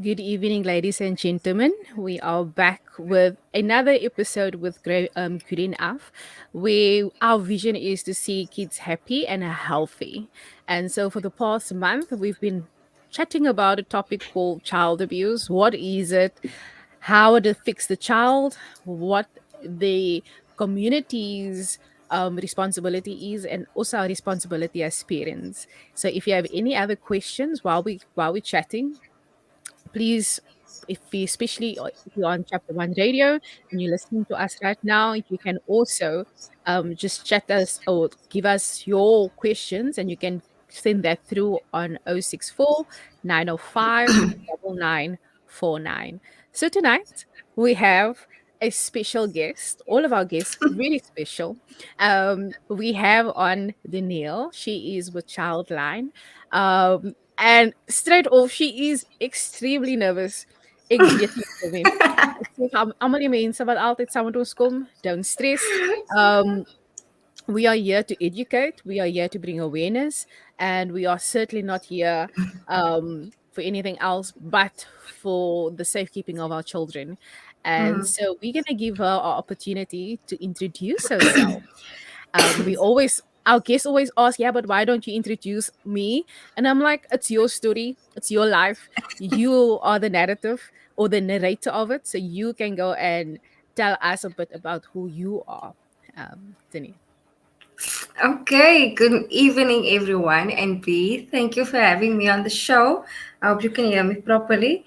Good evening, ladies and gentlemen. We are back with another episode with Green Af, where our vision is to see kids happy and healthy. And so, for the past month, we've been chatting about a topic called child abuse. What is it? How it affects the child? What the community's responsibility is, and also our responsibility as parents. So, if you have any other questions while we're chatting, please, if we especially if you're on chapter one radio and you're listening to us right now, you can also just chat us or give us your questions, and you can send that through on 064 905 9949. So tonight we have a special guest, all of our guests really special. We have on Danielle. She is with Childline. And straight off, she is extremely nervous. Ek weet nie hoekom nie. Ek sê vir almal die mense wat altyd saam met ons kom, don't stress. Um, we are here to educate, we are here to bring awareness, and we are certainly not here for anything else but for the safekeeping of our children. And so we're going to give her our opportunity to introduce herself. We always Our guests always ask, yeah, but why don't you introduce me? And I'm like, it's your story, it's your life. You are the narrative or the narrator of it, so you can go and tell us a bit about who you are. Denny. Okay, good evening, everyone. And B, thank you for having me on the show. I hope you can hear me properly.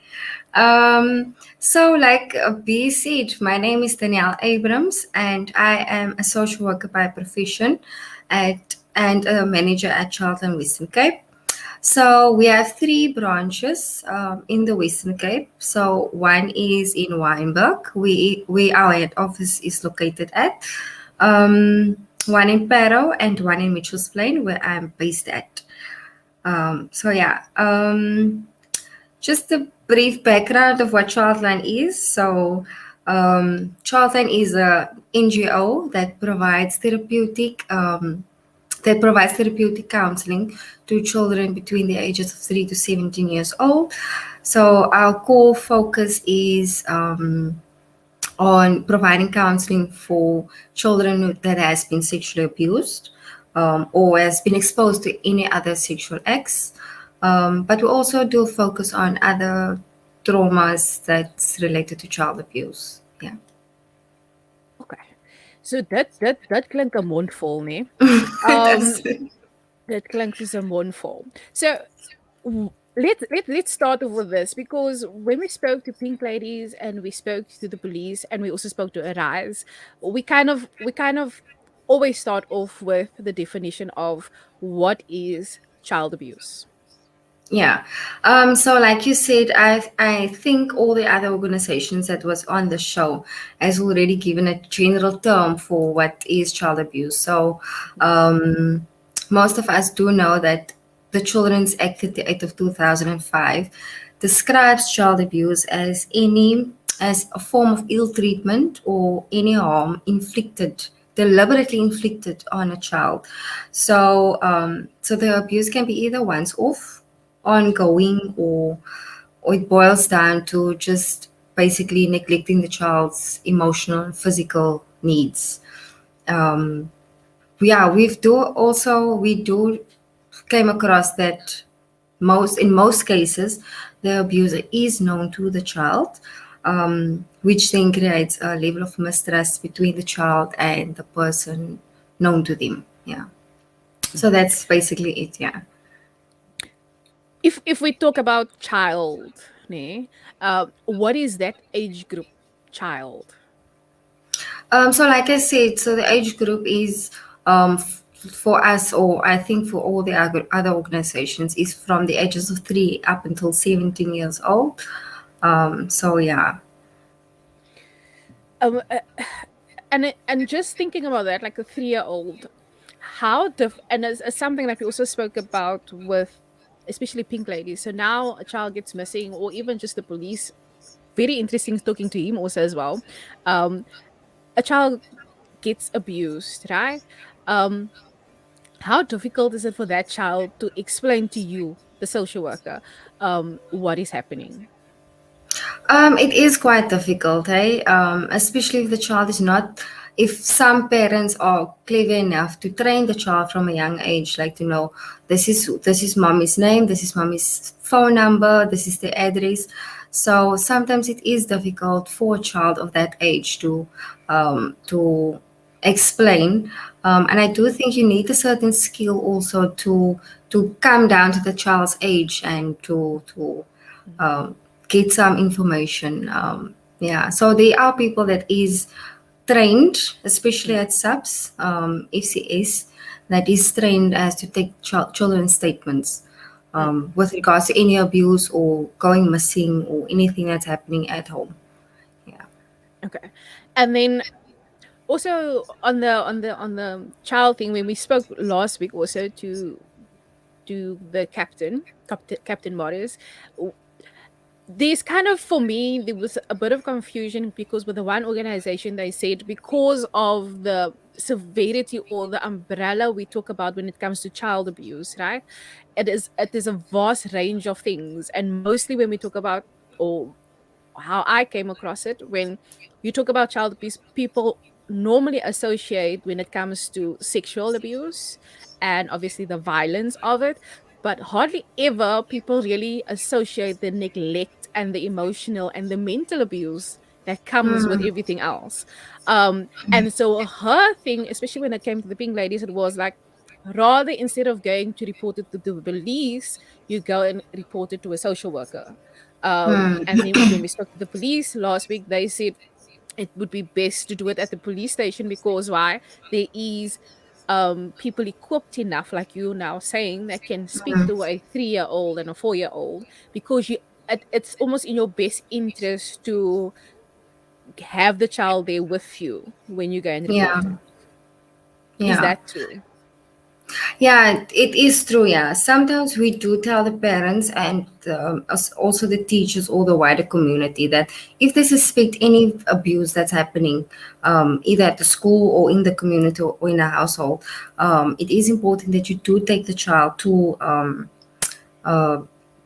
Like B said, my name is Danielle Abrams, and I am a social worker by profession and a manager at Childline Western Cape. So we have three branches in the Western Cape. So one is in Wynberg, where our head office is located at. One in Paro and one in Mitchells Plain, where I'm based at. Just a brief background of what Childline is. Childline is a NGO that provides therapeutic counseling to children between the ages of 3 to 17 years old. So our core focus is on providing counseling for children that has been sexually abused or has been exposed to any other sexual acts. But we also do focus on other traumas that's related to child abuse. Yeah. Okay. So dat klink 'n mondvol, nê? That's Um dit klink soos 'n mondvol. So let's start off with this, because when we spoke to Pink Ladies and we spoke to the police and we also spoke to Arise, we kind of always start off with the definition of what is child abuse. Yeah. So like you said, I think all the other organizations that was on the show has already given a general term for what is child abuse. So most of us do know that the Children's Act 38 of 2005 describes child abuse as a form of ill treatment or any harm deliberately inflicted on a child. So the abuse can be either once off, ongoing, or it boils down to just basically neglecting the child's emotional and physical needs. Um, yeah, we do came across that in most cases the abuser is known to the child, which then creates a level of mistrust between the child and the person known to them. Yeah. So that's basically it. Yeah. If we talk about child, né, what is that age group, child? So like I said, so the age group is for us, or I think for all the other organizations, is from the ages of 3 up until 17 years old. So yeah. Um, uh, and just thinking about that, like a 3-year-old, and as something that we also spoke about with especially Pink Ladies. So now a child gets missing, or even just the police. Very interesting talking to him also as well. Um, a child gets abused, right? Um, how difficult is it for that child to explain to you, the social worker, what is happening? It is quite difficult, eh? Especially if the child is not, if some parents are clever enough to train the child from a young age, like to know this is mommy's name, this is mommy's phone number, this is the address. So sometimes it is difficult for a child of that age to explain. And I do think you need a certain skill also to come down to the child's age and to um, get some information. Yeah, so there are people that is trained, especially at SUBS, FCS, that is trained as to take children's statements Mm, with regards to any abuse or going missing or anything that's happening at home. Yeah. okay. And then also on the child thing, when we spoke last week also to the Captain Morris, there's kind of, for me, there was a bit of confusion because with the one organization they said because of the severity or the umbrella we talk about when it comes to child abuse, right? It is a vast range of things, and mostly when we talk about, or how I came across it, when you talk about child abuse, people normally associate when it comes to sexual abuse and obviously the violence of it, but hardly ever people really associate the neglect and the emotional and the mental abuse that comes with Mm, everything else. And so her thing, especially when it came to the pink ladies, it was like, rather instead of going to report it to the police, you go and report it to a social worker. mm, And then when we spoke to the police last week, they said it would be best to do it at the police station because why? There is people equipped enough, like you now saying, that can speak to mm. a 3-year old and a 4-year old, because it's almost in your best interest to have the child there with you when you go and report Yeah, it. Is yeah. that true? Yeah, it is true. Yeah, sometimes we do tell the parents and also the teachers or the wider community that if they suspect any abuse that's happening, either at the school or in the community or in a household, it is important that you do take the child to uh,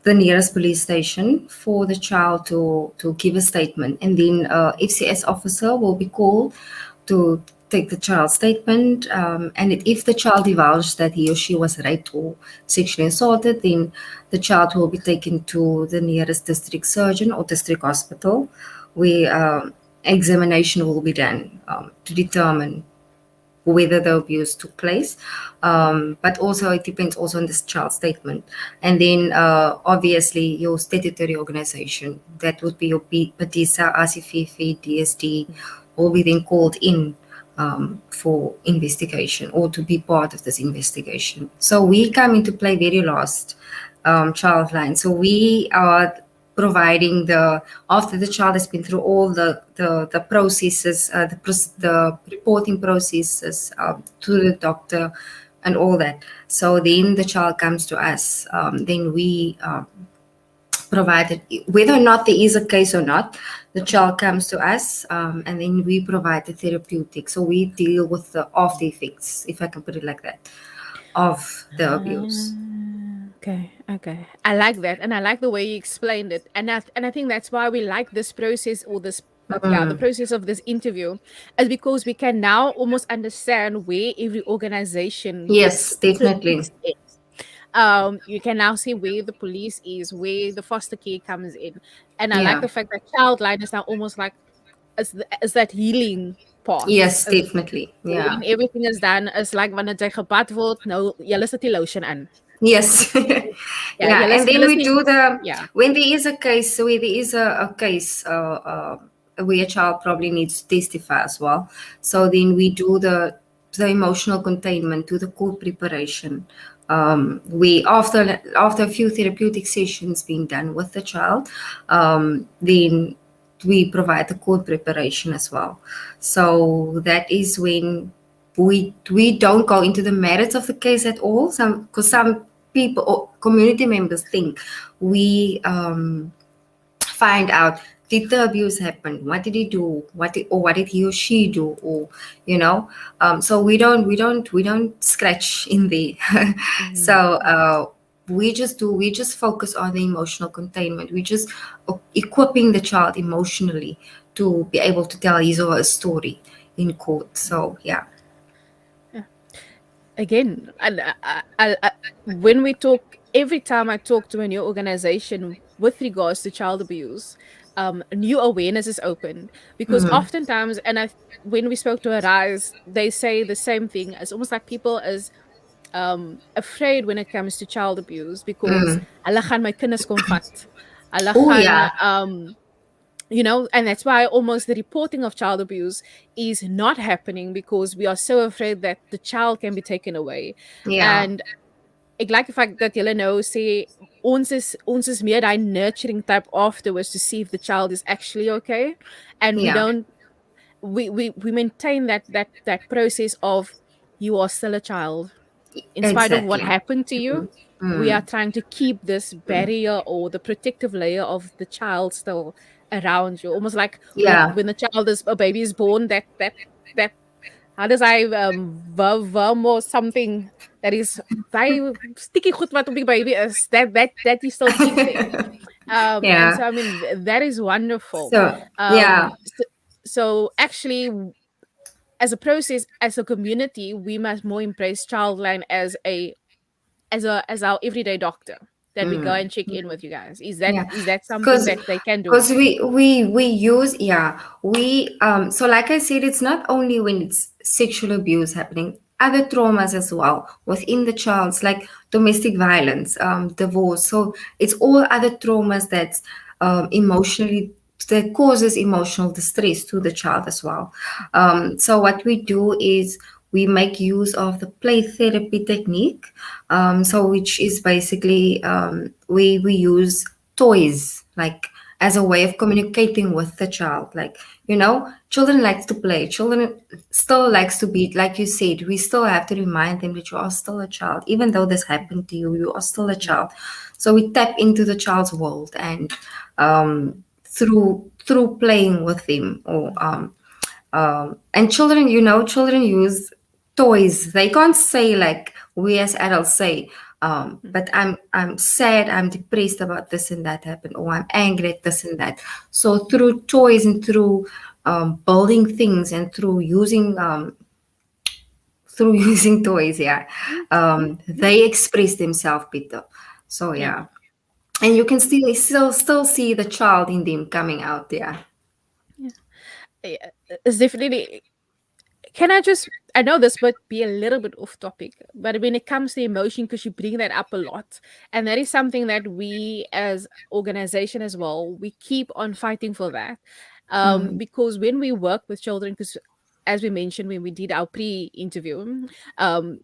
the nearest police station for the child to give a statement, and then FCS officer will be called to take the child's statement. And if the child divulged that he or she was raped or sexually assaulted, then the child will be taken to the nearest district surgeon or district hospital, where examination will be done to determine whether the abuse took place. But also it depends also on this child's statement. And then obviously your statutory organization, that would be your PATISA, RCFF, DSD, will be then called in for investigation or to be part of this investigation. So we come into play very last, Childline. So we are providing the, after the child has been through all the processes, the reporting processes to the doctor and all that. So then the child comes to us. Then we provided, whether or not there is a case or not, the child comes to us, and then we provide the therapeutic. So we deal with the after effects, if I can put it like that, of the abuse. Okay, okay. I like that, and I like the way you explained it, and I think that's why we like this process, or this, yeah, the Mm. process of this interview, is because we can now almost understand where every organization Yes, definitely. sits in. You can now see where the police is, where the foster care comes in, and I like Yeah. the fact that Childline is now almost like as that healing path. Yes, definitely. Yeah. When everything is done, is like wanneer jy gebad word, nou julle sit die lotion aan. Yes. Ja, Yeah. And then julle we sien, do the, yeah. when there is a case, where there is a case where a child probably needs to testify as well. So then we do the emotional containment, do the court preparation. We after a few therapeutic sessions being done with the child, then we provide the court preparation as well. So that is when we don't go into the merits of the case at all. Some people or community members think we find out, did the abuse happen, what did he do, what did he or she do, or so we don't scratch in there. So Mhm. we just focus on the emotional containment. We just equipping the child emotionally to be able to tell his or her story in court. So yeah. Yeah. Again, when we talk, every time I talk to a new organization with regards to child abuse, new awareness is opened because oftentimes, when we spoke to Arise, they say the same thing. It's almost like people is afraid when it comes to child abuse because hulle gaan my kinders kom vat. Hulle Oh gaan yeah. and that's why almost the reporting of child abuse is not happening because we are so afraid that the child can be taken away. Yeah. And ek like the fact that julle nou sê ons is meer daai nurturing type afterwards to see if the child is actually okay, and we Yeah. don't we maintain that process of you are still a child in spite of what Exactly. happened to you. We are trying to keep this barrier or the protective layer of the child still around you, almost like Yeah. when the child is a baby is born, that how does I worm or something that is by sticky goed wat op die baby is that is still keeping. And Yeah. so I mean that is wonderful. So yeah. um so, so actually, as a process, as a community, we must more embrace Childline as our everyday doctor that we go and check in with you guys. Yeah, Is that something because that they can do? we use, yeah, we so like I said, it's not only when it's sexual abuse happening, other traumas as well within the child's, like domestic violence, divorce. So it's all other traumas that's emotionally, that causes emotional distress to the child as well. So what we do is we make use of the play therapy technique. So which is basically, we use toys, like as a way of communicating with the child. Like, children likes to play. Children still likes to be, like you said, we still have to remind them that you are still a child. Even though this happened to you, you are still a child. So we tap into the child's world, and through playing with them, or and children, children use toys. They can't say like we as adults say, but I'm sad, I'm depressed about this and that happened, or I'm angry at this and that. So through toys and through building things, and through using toys, yeah, they express themselves better. So Yeah. yeah, and you can still see the child in them coming out there. Yeah. Yeah, it's definitely. Can I just? I know this might be a little bit off topic, but when it comes to emotion, because you bring that up a lot, and that is something that we as organization as well, we keep on fighting for that, because when we work with children, because as we mentioned when we did our pre-interview, um,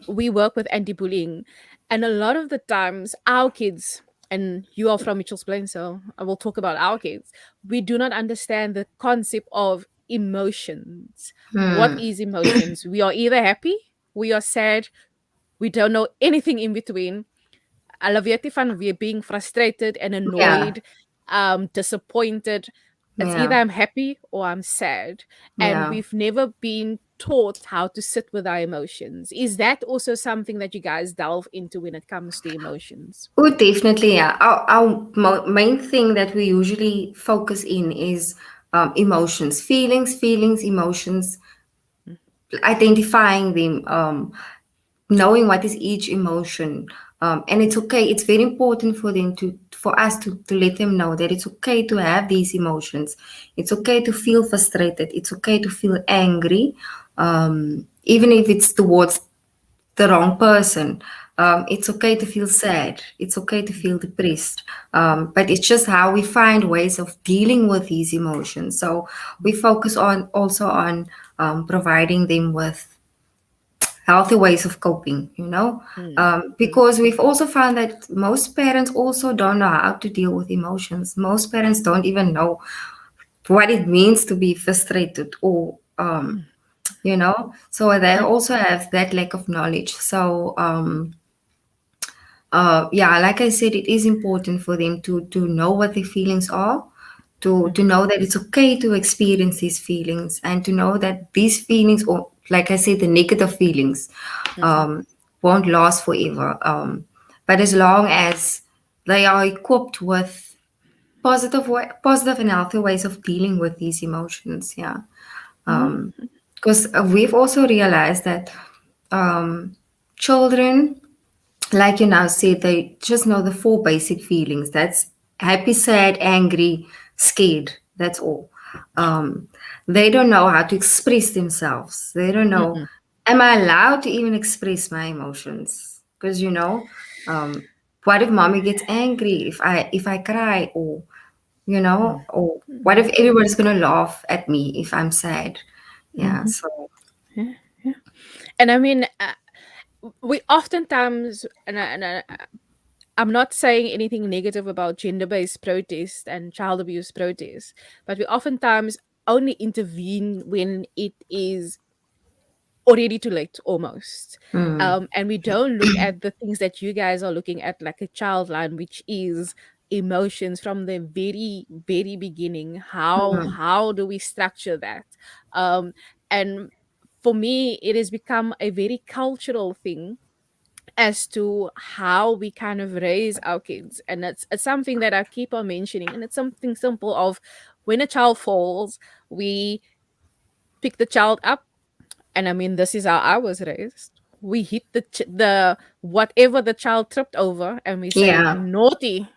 we work with anti-bullying, and a lot of the times our kids, and you are from Mitchell's Plain, so I will talk about our kids, we do not understand the concept of emotions. What is emotions? We are either happy, we are sad, we don't know anything in between. Hulle weet nie van we're being frustrated and Yeah, annoyed, disappointed. It's either yeah, I'm happy or I'm sad. And yeah. we've never been taught how to sit with our emotions. Is that also something that you guys delve into when it comes to emotions? Oh, definitely, yeah. Our main thing that we usually focus in is emotions, feelings, emotions, identifying them, knowing what is each emotion. And it's okay. It's very important for us to let them know that it's okay to have these emotions. It's okay to feel frustrated. It's okay to feel angry, even if it's towards the wrong person. It's okay to feel sad. It's okay to feel depressed. But it's just how we find ways of dealing with these emotions. So we focus on also on providing them with healthy ways of coping, Mm, mm, because we've also found that most parents also don't know how to deal with emotions. Most parents don't even know what it means to be frustrated, or mm, so they yeah, also have that lack of knowledge. So yeah, like I said, it is important for them to know what their feelings are, to know that it's okay to experience these feelings, and to know that these feelings, or like I said, the negative feelings, mhm, um, won't last forever. but as long as they are equipped with positive and healthy ways of dealing with these emotions. Yeah. Mm, Because we've also realized that um, children, like you now said, they just know the four basic feelings. That's happy, sad, angry, scared. That's all. Um, they don't know how to express themselves. They don't know, mm-mm, am I allowed to even express my emotions? Because um, what if mommy gets angry if I cry, mm, or what if mm, everybody's gonna laugh at me if I'm sad? Yeah. mhm. So. Yeah, yeah. And I mean, we oftentimes, I'm not saying anything negative about gender based protests and child abuse protests, but we oftentimes only intervene when it is already too late almost. Mm, And we don't look at the things that you guys are looking at, like a child line, which is emotions from the very, very beginning. mm, How do we structure that? Um, and for me, it has become a very cultural thing as to how we kind of raise our kids. And it's something that I keep on mentioning. And it's something simple of when a child falls, we pick the child up, and I mean, this is how I was raised. We hit the whatever the child tripped over, and we say yeah. naughty,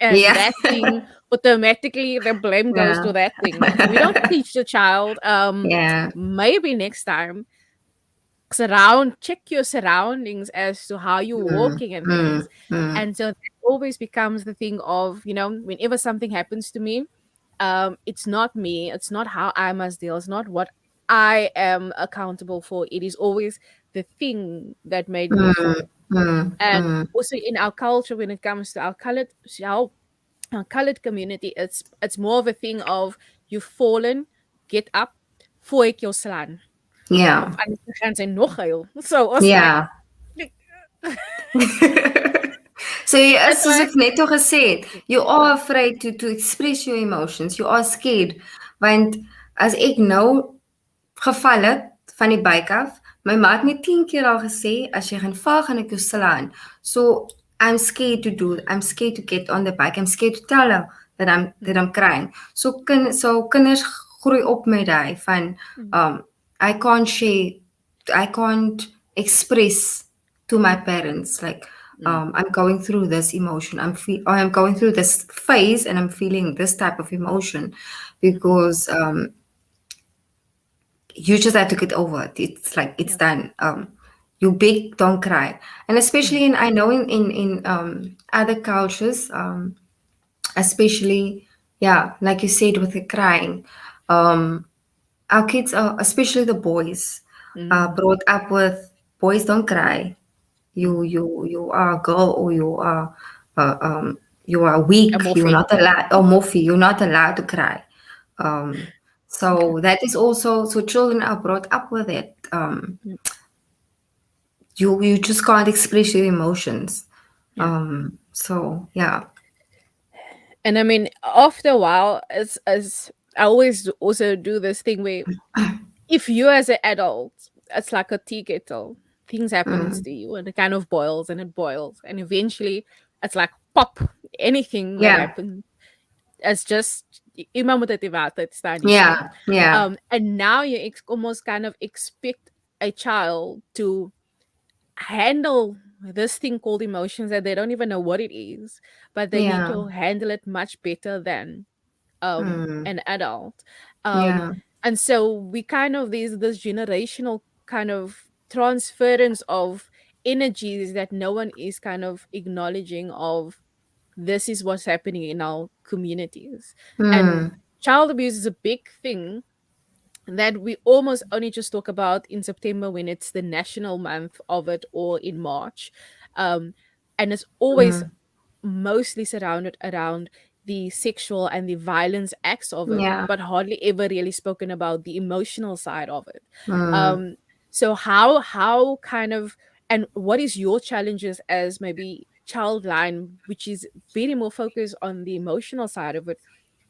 and Yeah. that thing automatically the blame goes Yeah. to that thing. We don't teach the child. Yeah. Maybe next time check your surroundings as to how you're Mm, walking and mm, things, mm, and so that always becomes the thing of, whenever something happens to me, it's not me, it's not how I must deal, it's not what I am accountable for, it is always the thing that made me mm, fall. mm, And mm. also in our culture, when it comes to our colored community, it's more of a thing of you've fallen, get up, voor ek jou slaan. Of Yeah. anders gaan sy nog huil. So I was Yeah. like, So jy is that's soos why. ek net al gesê het, you are afraid to express your emotions. You are scared. Want as ek nou geval het van die bike af, my ma het my 10 keer al gesê as jy gaan val gaan ek jou slaan. So I'm scared to get on the bike. I'm scared to tell her that I'm crying. So kinders groei op met daai van Mm, um I can't share, I can't express to my mm, parents like mm, I'm going through this emotion. I'm going through this phase and I'm feeling this type of emotion mhm, because you just have to get over it. It's like it's yeah, done. You big, don't cry. And mm, especially I know in other cultures, especially yeah, like you said with the crying, um, our kids are, especially the boys, are mm, brought up with boys don't cry. mm. You are a girl or uh, um, you are weak. A You're morphe. not allowed or morphy. You're not allowed to cry. Um, Okay. so that is also so children are brought up with it. Mm, You just can't express your emotions. yeah. So yeah, And I mean, after a while, as I always also do this thing where if you as an adult, it's like a tea kettle. Things happens mm, to you and it kind of boils and it boils. And eventually it's like pop, anything that yeah, happens. It's just iemand moet dit die waarheid staan nie so. yeah, yeah, And now you almost kind of expect a child to handle this thing called emotions that they don't even know what it is, but they need yeah, to handle it much better than mm, an adult. yeah, And so we kind of there's this generational kind of transference of energies that no one is kind of acknowledging of this is what's happening in our communities. And mm, child abuse is a big thing that we almost only just talk about in September when it's the national month of it, or in March. Um, and it's always mm, mostly surrounded around the sexual and the violence acts of it, yeah, but hardly ever really spoken about the emotional side of it. mm, Um, so how kind of, and what is your challenges as maybe Childline, which is very more focused on the emotional side of it,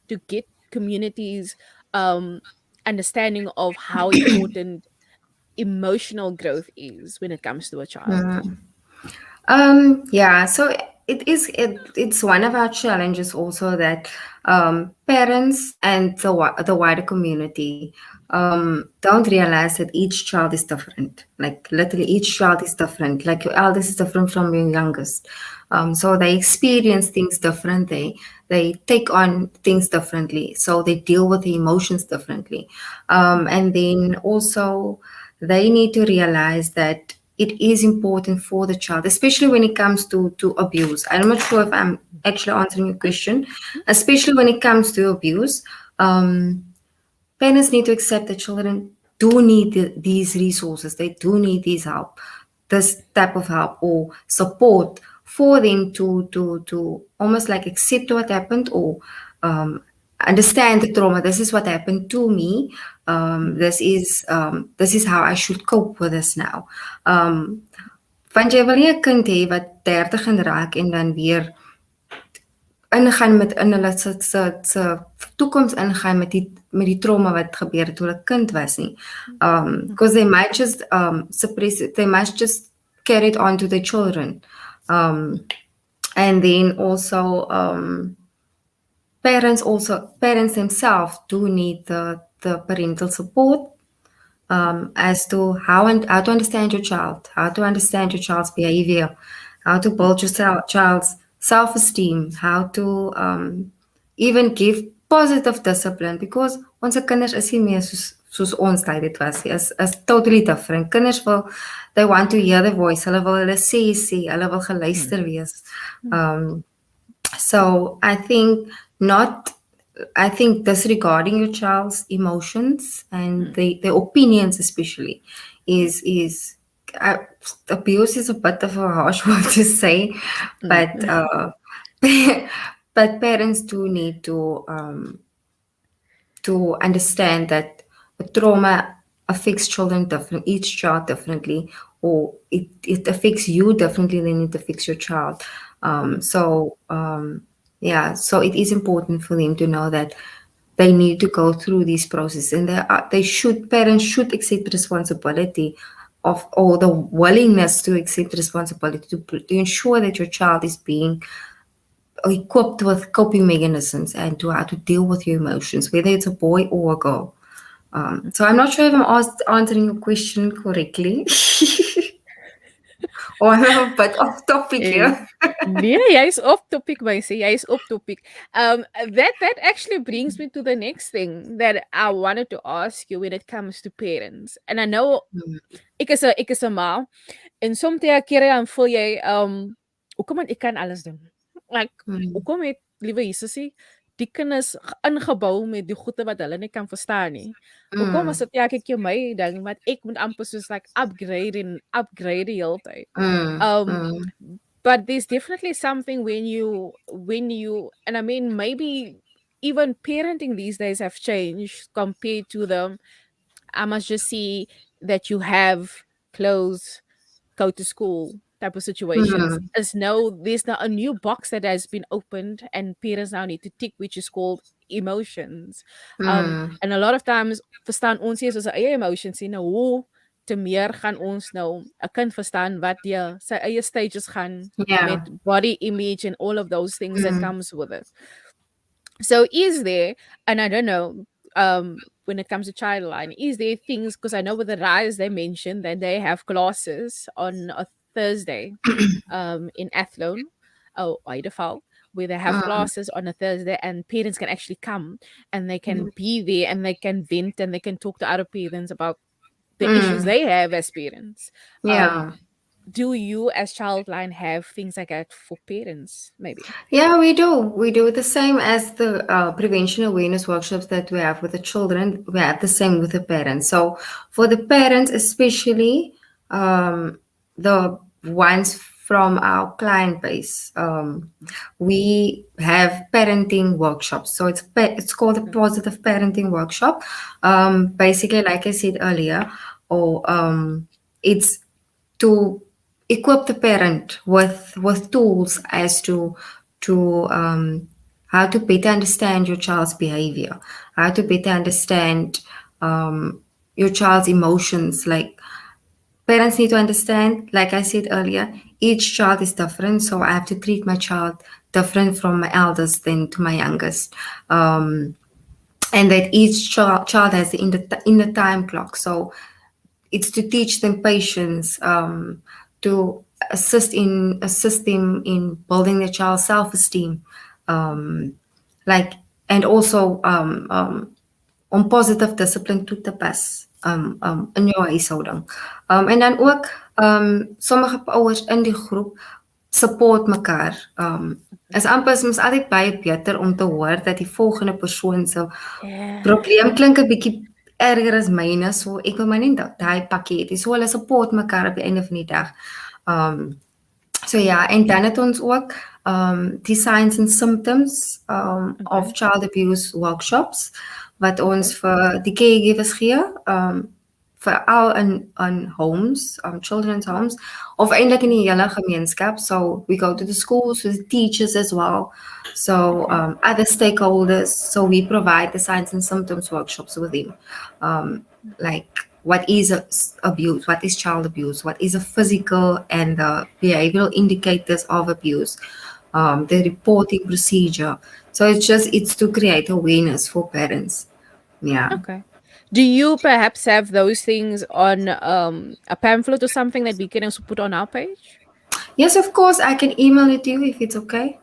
to get communities understanding of how important emotional growth is when it comes to a child. mm. Yeah, so it's one of our challenges also that parents and the wider community don't realize that each child is different. Like literally, each child is different. Like your eldest is different from your youngest. So they experience things different. They take on things differently. So they deal with the emotions differently. And then also they need to realize that it is important for the child, especially when it comes to abuse. I'm not sure if I'm actually answering your question, especially when it comes to abuse. Um, Parents need to accept that children do need these resources. They do need these help, this type of help or support for them to almost like accept what happened or um, understand the trauma. This is what happened to me. This is how I should cope with this now. Um, want jy wil nie 'n kind hê wat 30 en raak en dan weer ingaan met in hulle se toekoms ingaan met die trauma wat gebeur het toe hulle kind was nie. Because they might just suppress it, they might just carry it on to their children. Um, and then parents themselves do need the parental support as to how to understand your child, how to understand your child's behavior, how to build your child's self-esteem, how to even give positive discipline because onze kinders is nie meer soos ons tyd dit was nie. Is totally different. Kinders wil they want to hear the voice. Hulle wil hulle sê, hulle wil geluister wees. Um so not I think disregarding your child's emotions and their opinions especially is uh, abuse is a bit of a harsh word to say, but but parents do need to understand that trauma affects children different, each child differently, or it affects you differently than it affects your child. Yeah, so it is important for them to know that they need to go through these processes, and they should parents should accept responsibility of or the willingness to accept responsibility to ensure that your child is being equipped with coping mechanisms and to how to deal with your emotions, whether it's a boy or a girl. So I'm not sure if I'm answering your question correctly, or I'm a bit off topic Eh, here. nee, jy's off topic, meisie. Jy's off topic. That actually brings me to the next thing that I wanted to ask you when it comes to parents. And I know ek is 'n ma en soms kere dan voel jy hoekom moet ek kan alles doen? Like Mm, hoekom het liewe Jesusie die kinders ingebou met die goeie wat hulle nie kan verstaan nie. Hoekom is mm, dit elke keer my ding wat ek moet amper soos like upgrade die hele tyd. mm, Um mm, but there's definitely something when you and I mean maybe even parenting these days have changed compared to them. I must just see that you have clothes, go to school type of situations. mm, As no, there's now a new box that has been opened, and parents now need to tick, which is called emotions. mm. And a lot of times, verstaan ons nie soos eie emotions nie. Nou hoe te meer gaan ons nou 'n kind verstaan wat sy eie stages gaan Yeah. met body image and all of those things that Mm, comes with it. So is there, and I don't know, when it comes to Childline, is there things because I know with the Rise they mentioned that they have classes on a Thursday, in Athlone, oh Idafal, where they have mm, classes on a Thursday and parents can actually come and they mm, can be there and they can vent and they can talk to other parents about the issues mm. they have as parents. Um, Yeah. do you as Childline have things like that for parents? Maybe. Yeah, we do. We do the same as the prevention awareness workshops that we have with the children. We have the same with the parents. So for the parents, especially the ones from our client base, we have parenting workshops. So it's called a positive parenting workshop. Basically, like I said earlier, or it's to equip the parent with tools as to how to better understand your child's behavior, how to better understand your child's emotions, like parents need to understand, like I said earlier, each child is different, so I have to treat my child different from my eldest than to my youngest. And that each child has in the time clock. So it's to teach them patience, to assist them in building their child's self-esteem, um, like, and also om positive dissipline toe te pas in jou huishouding. En dan ook sommige ouers in die groep support mekaar. Is amper soms altyd baie beter om te hoor dat die volgende persoon se Yeah. probleem klink 'n bietjie erger as myne, so ek wil maar net daai pakkie hê. So hulle support mekaar op die einde van die dag. Um So ja, en dan het ons ook die signs and symptoms of Okay. child abuse workshops wat ons Okay. vir die caregivers gee, veral in homes, children's homes, of eintlik in die hele gemeenskap. So we go to the schools with the teachers as well. So Okay. other stakeholders. So we provide the signs and symptoms workshops with them. Like what is abuse, what is child abuse, what is a physical and the behavioral indicators of abuse, the reporting procedure. So it's to create awareness for parents. Yeah. Okay. Do you perhaps have those things on a pamphlet or something that we can also put on our page? Yes, of course. I can email it to you if it's okay.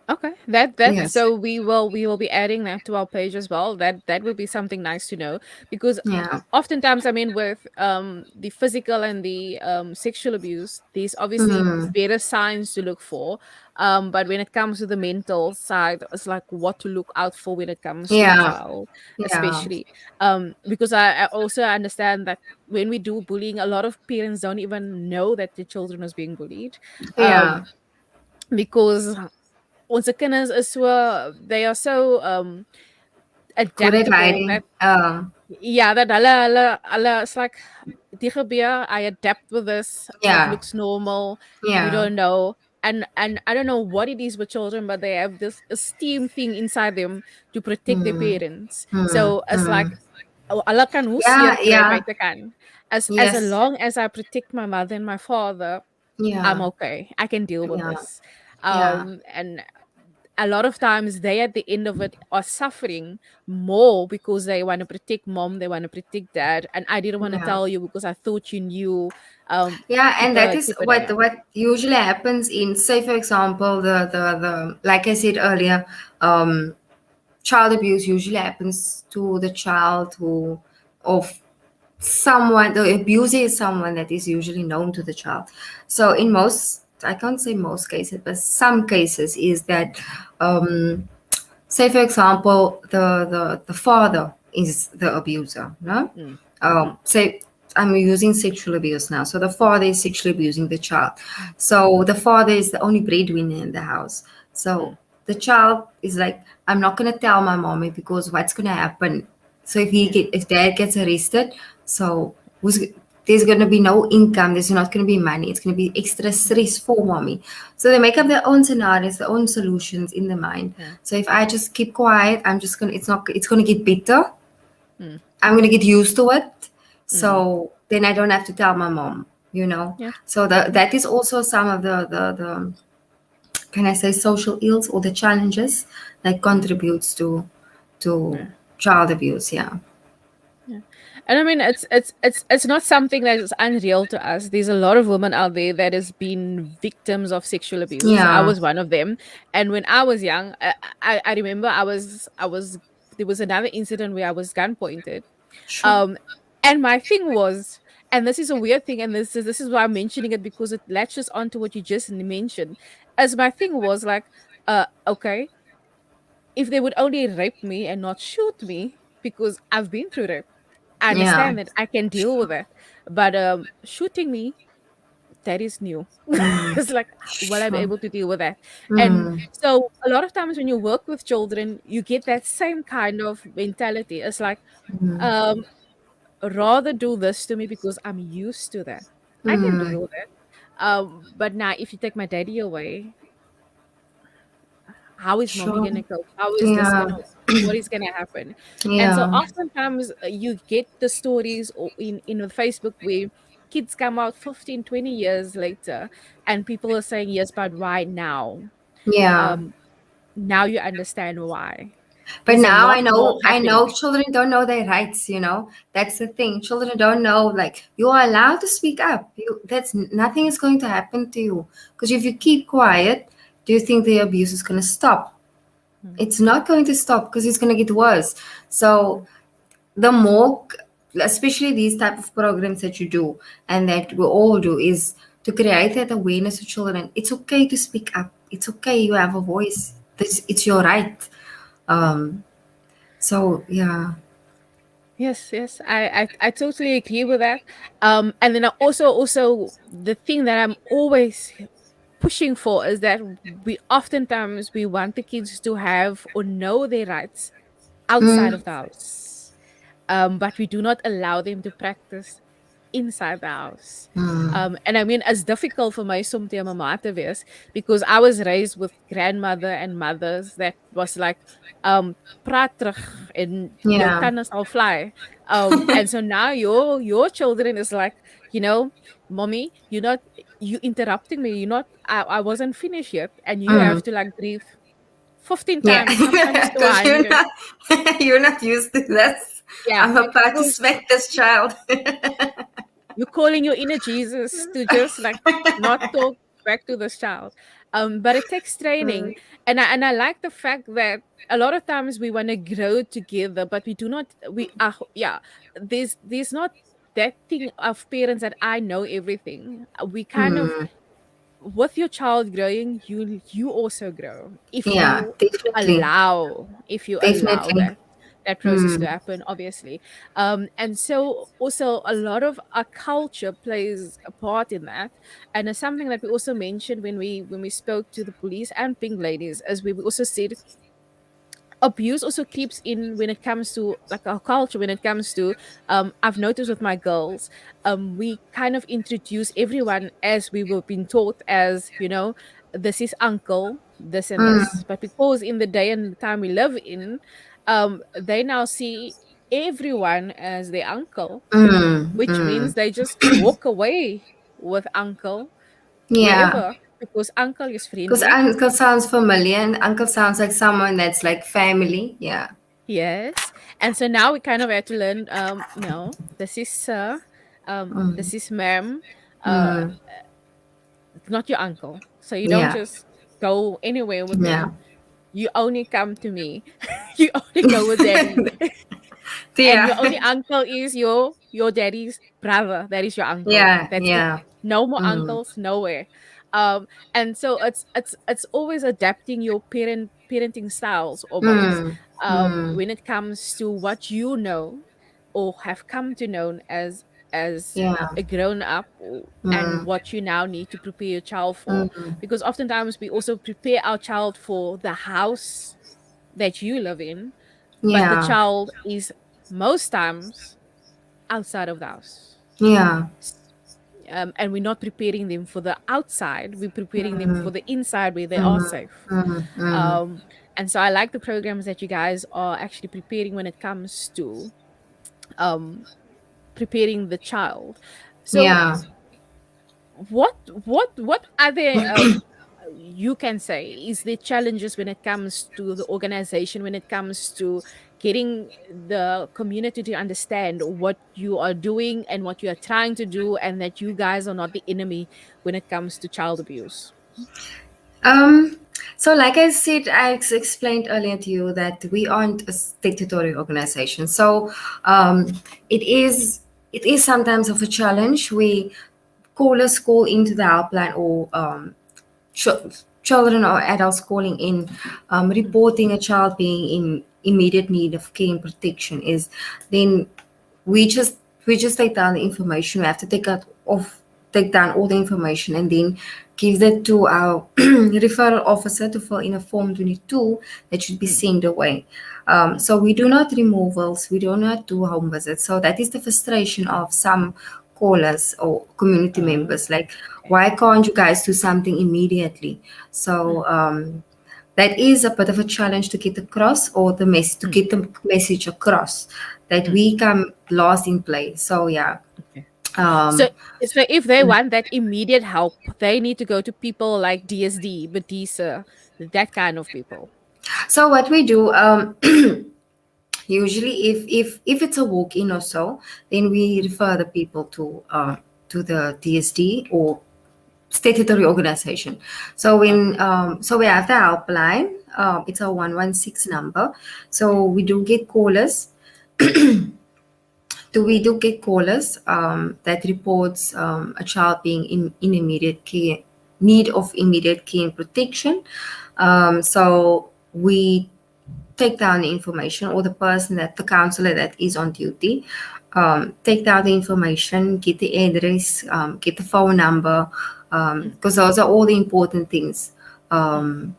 Okay, that Yes. so we will be adding that to our page as well. That would be something nice to know because Yeah. oftentimes, I mean, with the physical and the sexual abuse, there's obviously Mm. better signs to look for. But when it comes to the mental side, it's like what to look out for when it comes to the Yeah. child, Yeah. especially because I also understand that when we do bullying, a lot of parents don't even know that the children is being bullied. Yeah. Um, because onze kinders is so they are so Good at adaptable that hiding. yeah, that hulle is like die gebeur, I adapt with this, it Yeah. looks normal, we Yeah. don't know. And I don't know what it is with children, but they have this esteem thing inside them to protect their Mm. parents. Mm. So it's like Mm. hulle kan hoe Yeah. seer kry Yeah. buitekant. As Yes. long as I protect my mother and my father, I'm Yeah. okay. I can deal with Yeah. this. Yeah. And a lot of times they at the end of it are suffering more because they want to protect mom, they want to protect dad, and I didn't want to Yeah. tell you because I thought you knew. Yeah, and that is Keep it what down. usually happens in, say, for example, the like I said earlier, um, child abuse usually happens to the child who of someone. The abuser is someone that is usually known to the child. So in most, I can't say most cases, but some cases is that say for example the father is the abuser, no, Mm, mm, say I'm using sexual abuse now, so the father is sexually abusing the child, so the father is the only breadwinner in the house, so mm, the child is like, I'm not going to tell my mommy because what's going to happen, so yeah, if dad gets arrested, so who's there's going to be no income, there's not going to be money, it's going to be extra yeah, stress for mommy. So they make up their own scenarios, their own solutions in their mind. yeah, So if I just keep quiet, I'm just going to, it's going to get better. mm, I'm going to get used to it. mm, So then I don't have to tell my mom, you know. yeah, So yeah, that is also some of the can I say, social ills or the challenges that contributes to yeah. child abuse. Yeah. Yeah. And I mean it's not something that is unreal to us. There's a lot of women out there that has been victims of sexual abuse. I Yeah. was one of them. And when I was young, I remember I was there was another incident where I was gun pointed. Sure. Um and my thing was, and this is a weird thing, and this is why I'm mentioning it because it latches onto what you just mentioned. As my thing was like, okay, if they would only rape me and not shoot me, because I've been through rape, I Yeah. understand that I can deal with it. But shooting me, that is new. Mm. It's like, will I be Sure. able to deal with that? And Mm. so a lot of times when you work with children, you get that same kind of mentality. It's like, Mm. um, rather do this to me because I'm used to that. I can Mm. deal with it. But now if you take my daddy away, how is mommy Sure. gonna cope? How is this Yeah. gonna what is gonna happen? And so Yeah. oftentimes you get the stories in the Facebook where kids come out 15, 20 years later, and people are saying, yes, but why now? Yeah. Um, Now you understand why. But There's a now lot more I know happening. children don't know their rights, That's the thing. Children don't know, like, you are allowed to speak up. That's nothing is going to happen to you. Because if you keep quiet, do you think the abuse is going to stop? Mm, It's not going to stop because it's going to get worse. So mm, the more, especially these type of programs that you do and that we all do, is to create that awareness of children. It's okay to speak up. It's okay. You have a voice. It's your right. Um, so yeah. yes, yes, I totally agree with that. And then I also the thing that I'm always pushing for is that we oftentimes we want the kids to have or know their rights outside Mm, of the house, but we do not allow them to practice inside the house. mm, And I mean, it's difficult for my som te mama te wees because I was raised with grandmother and mothers that was like, praat terug and your yeah. tanden sal fly. And so now your children is like, mommy, you interrupting me. I wasn't finished yet, and you have Mm, to like breathe 15 yeah. times, sometimes Because 200. you're not used to this. Yeah, I'm about to because smack this child. you're calling your inner Jesus to just like not talk back to this child. But it takes training, and I like the fact that a lot of times we want to grow together, but we do not. We are yeah. There's not that thing of parents that I know everything. We kind of Mm, with your child growing, you also grow if yeah, you definitely. allow Definitely. that process to Mm, happen, obviously. And so also a lot of our culture plays a part in that, and it's something that we also mentioned when we spoke to the police and pink ladies, as we also said abuse also creeps in when it comes to like our culture. When it comes to I've noticed with my girls, we kind of introduce everyone as we were being taught, as this is uncle, this and this. mm, But because in the day and the time we live in, they now see everyone as their uncle, mm, which means mm. they just walk away with uncle Yeah. wherever, because uncle is Because friendly. uncle sounds familiar and uncle sounds like someone that's like family. Yeah. Yes. And so now we kind of had to learn, no, this is sir, Mm, this is ma'am, uh, mm, not your uncle. So you don't yeah. just go anywhere with Yeah. him. You only come to me. You only go with daddy. And your Yeah. only uncle is your daddy's brother. That is your uncle. Yeah. That's it. Yeah. No more Mm, uncles, nowhere. And so it's always adapting your parenting styles almost, mm, mm, when it comes to what you know or have come to know as yeah. a grown up, and Mm, what you now need to prepare your child for, mm, because oftentimes we also prepare our child for the house that you live in, but the yeah. child is most times outside of the house. Yeah. S- and we're not preparing them for the outside, we're preparing them Mm, for the inside where they are mm, safe. mm, mm. um, and so I like the programs that you guys are actually preparing when it comes to um, preparing the child. So Yeah. what other you can say is the challenges when it comes to the organization, when it comes to getting the community to understand what you are doing and what you are trying to do, and that you guys are not the enemy when it comes to child abuse. Um, so like I said, explained earlier to you that we aren't a statutory organization. So um, it is it is sometimes of a challenge. We callers call into the helpline, or children or adults calling in, Mm, reporting a child being in immediate need of care and protection, is then we just we just take down the information. We have to take down all the information and then give that to our referral officer to fill in a form 22 that should be mm, sent away. So we do not removals, we do not do home visits. So that is the frustration of some callers or community oh, members, like, okay. why can't you guys do something immediately? So Mm, that is a bit of a challenge to get across, or to mm, get the message across that mm, we come last in place. So yeah, okay. So, Um, so if they want that immediate help, they need to go to people like DSD, Bedisa, that kind of people. so what we do, usually if it's a walk-in or so, then we refer the people to the DSD or statutory organization. So when Okay. so we have the helpline. It's a 116 number. So we do get callers. We do get callers that reports a child being in immediate care, need of immediate care and protection. So we take down the information, or the person that the counselor that is on duty take down the information, get the address, get the phone number, Mm, because those are all the important things. mm, um,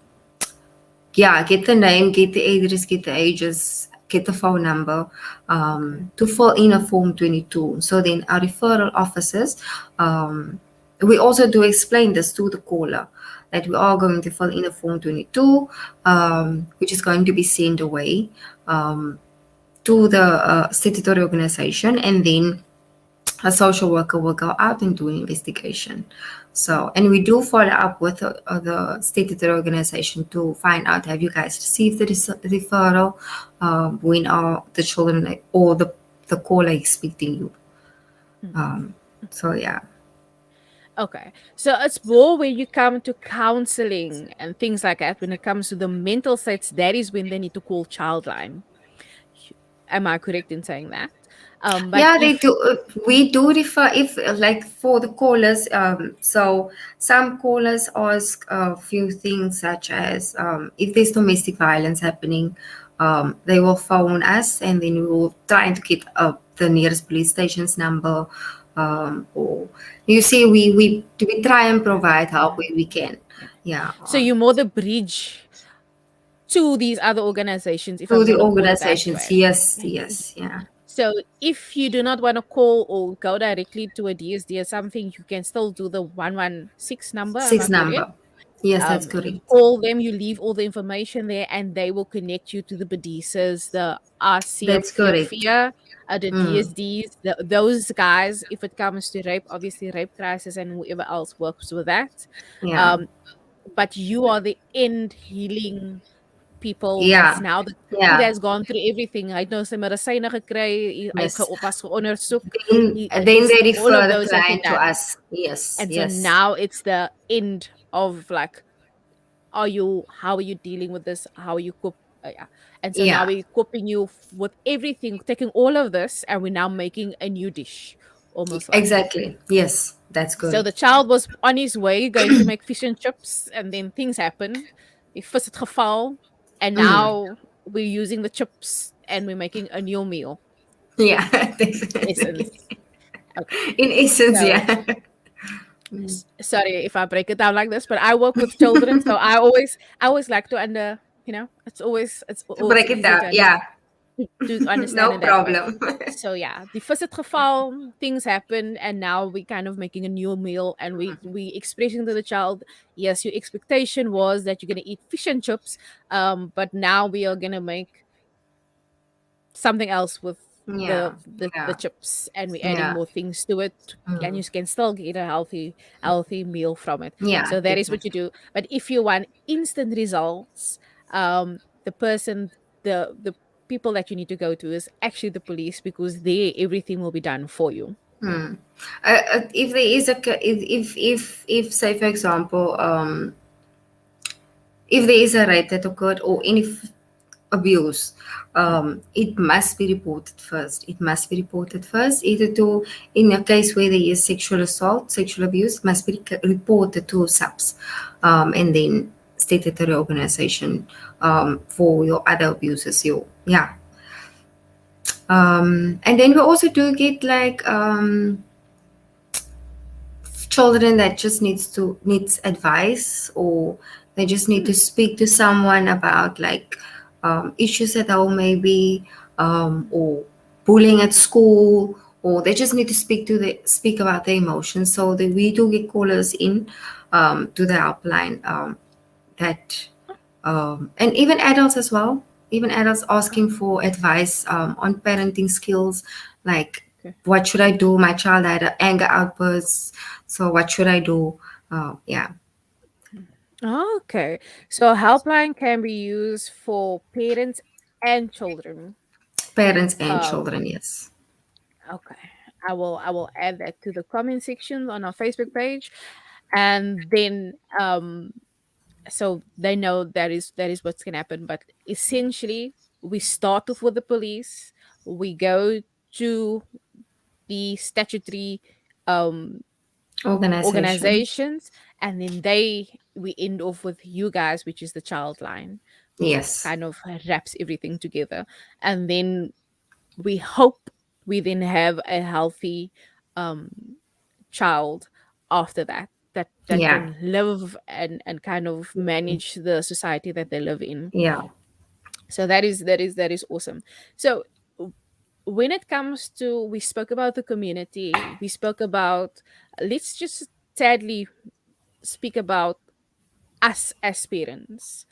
yeah, get the name, get the address, get the ages, get the phone number, okay. to fill in a form 22. So then our referral officers, we also do explain this to the caller, that we are going to fill in a form 22, which is going to be sent away to the statutory organization, and then a social worker will go out and do an investigation. Mm, So, and we do follow up with the statutory organization to find out, have you guys received the referral? When are the children or the caller expecting you? mm. So yeah. Okay. So it's more when you come to counseling and things like that. When it comes to the mental states, that is when they need to call Childline. Am I correct in saying that? But Yeah, they if do. We do refer if like for the callers. So some callers ask a few things such as if there's domestic violence happening, they will phone us, and then we will try to get the nearest police station's number. Or you see, we try and provide help yeah, where we can. yeah. Yeah, So you're more the bridge to these other organizations, if to I'm the gonna call it that organizations. way. Yes, yes, yeah. So if you do not want to call or go directly to a DSD or something, you can still do the 116 number. Am I Six correct? number. Yes, that's You correct. call them, you leave all the information there, and they will connect you to the Bedisas, the That's correct. RCFIA, the Mm. DSDs, those guys. If it comes to rape, obviously rape crisis and whoever else works with that. Yeah. Um, but you are the end healing people that's Yeah. now the kid Yeah. has gone through everything. Hy het nou sy medisyne gekry, hy Yes. was geondersoek. Then He's they all of refer the those have been client to done. us. Yes. And so Yes. now it's the end of like, how are you dealing with this? How are you cope? Yeah. And so now Yeah. we're coping you with everything, taking all of this, and we're now making a new dish, almost like. Exactly. Yes. That's So the correct. child was on his way going to make fish and chips, and then things happened. Die vis het geval, and Mm. now we're using the chips and we're making a new meal. Yeah. Essence. Definitely. Okay. In essence, So yeah. sorry if I break it down like this, but I work with children, so I always like to it's Break it easier down. to Yeah. understand to understand No it that way. problem. So yeah, the first geval, things happen, and now we kind of making a new meal, and we expressing to the child, yes, your expectation was that you're gonna eat fish and chips, but now we are gonna make something else with Yeah. the Yeah. chips, and we're adding Yeah. more things to it, and Mm. you can still get a healthy meal from it. Yeah. So that is what you Definitely. do. But if you want instant results, the person the people that you need to go to is actually the police, because there everything will be done for you. Hmm. If there is if say for example, if there is a rape that occurred or any abuse, it must be reported first. It must be reported first, either to, in a case where there is sexual assault, sexual abuse, it must be reported to SAPS, and then statutory organization for your other abuses. Yeah. And then we also do get like children that just needs advice, or they just need to Mm, speak to someone about like issues at home maybe, or bullying at school, or they just need to speak about their emotions. So that we do get callers in to the helpline, that and even adults as well, even adults asking for advice on parenting skills, like what should I do? My child had an anger outbursts, so what should I do? Yeah, Okay. So helpline can be used for parents and children. parents and Um, children. Yes. okay. I will add that to the comment section on our Facebook page. And then so they know that is what's gonna happen. But essentially we start off with the police, we go to the statutory um Organization. organizations, and then we end off with you guys, which is the child line, who Yes. kind of wraps everything together. And then we hope we then have a healthy um child after that Yeah. can live and kind of manage the society that they live in. Yeah. So that is awesome. So when it comes to, we spoke about the community, we spoke about, let's just sadly speak about us as parents.